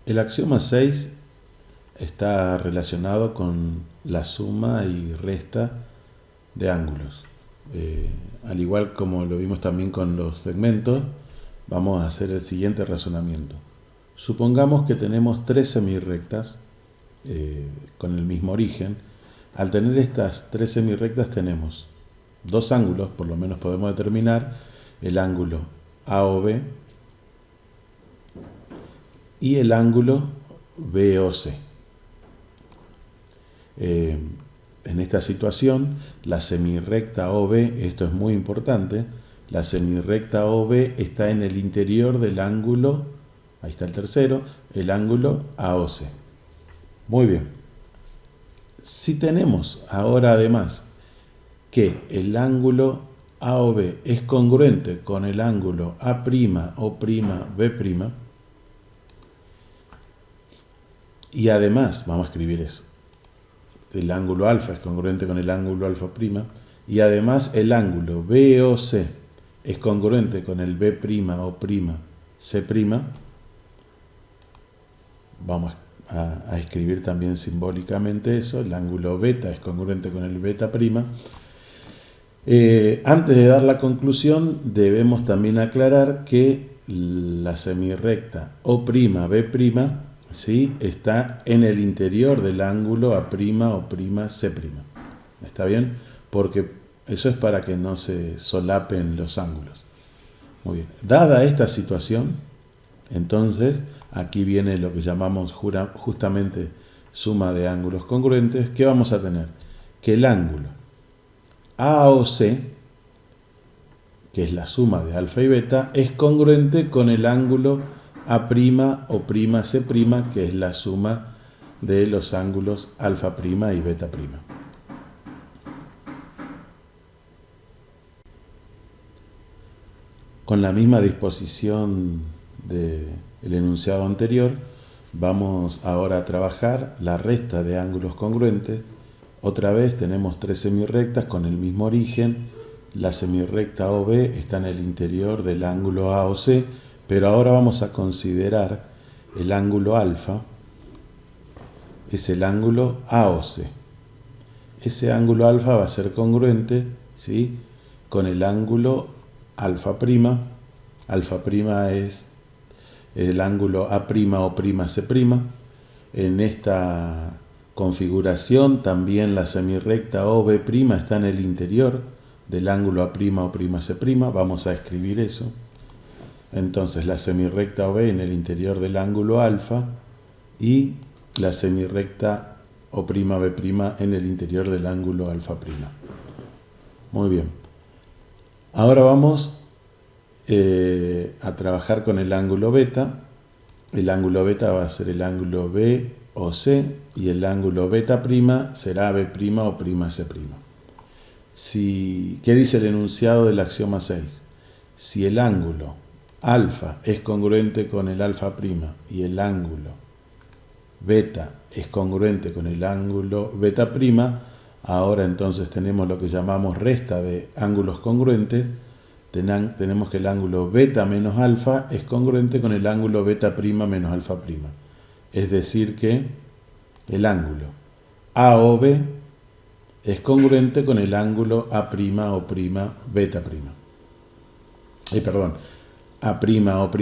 El axioma 6 está relacionado con la suma y resta de ángulos. Al igual como lo vimos también con los segmentos, vamos a hacer el siguiente razonamiento. Supongamos que tenemos tres semirrectas con el mismo origen. Al tener estas tres semirrectas tenemos dos ángulos, por lo menos podemos determinar el ángulo AOB y el ángulo BOC. En esta situación, la semirrecta OB, esto es muy importante, la semirrecta OB está en el interior del ángulo, ahí está el tercero, el ángulo AOC. Muy bien. Si tenemos ahora además que el ángulo AOB es congruente con el ángulo A', O'B', y además, vamos a escribir eso, el ángulo alfa es congruente con el ángulo alfa', y además el ángulo BOC es congruente con el B', O'C', vamos a escribir también simbólicamente eso, el ángulo beta es congruente con el beta'. Antes de dar la conclusión, debemos también aclarar que la semirrecta O'B', ¿sí?, está en el interior del ángulo A', O'C'. ¿Está bien? Porque eso es para que no se solapen los ángulos. Muy bien. Dada esta situación, entonces, aquí viene lo que llamamos justamente suma de ángulos congruentes. ¿Qué vamos a tener? Que el ángulo AOC, que es la suma de alfa y beta, es congruente con el ángulo A', O'C', que es la suma de los ángulos alfa' y beta'. Con la misma disposición del enunciado anterior, vamos ahora a trabajar la resta de ángulos congruentes. Otra vez tenemos tres semirrectas con el mismo origen. La semirrecta OB está en el interior del ángulo AOC, pero ahora vamos a considerar el ángulo alfa, es el ángulo AOC. Ese ángulo alfa va a ser congruente, ¿sí?, con el ángulo alfa'. Alfa' es el ángulo A', O'C'. En esta configuración también la semirrecta OB' está en el interior del ángulo A', O'C'. Vamos a escribir eso. Entonces la semirrecta OB en el interior del ángulo alfa y la semirrecta O'B' en el interior del ángulo alfa'. Muy bien. Ahora vamos a trabajar con el ángulo beta. El ángulo beta va a ser el ángulo BOC y el ángulo beta' será B', O'C'. ¿Qué dice el enunciado del axioma 6? Si el ángulo alfa es congruente con el alfa' y el ángulo beta es congruente con el ángulo beta', ahora entonces tenemos lo que llamamos resta de ángulos congruentes. Tenemos que el ángulo beta menos alfa es congruente con el ángulo beta' menos alfa'. Es decir que el ángulo AOB es congruente con el ángulo A', O'B'. Perdón, A', O'B'.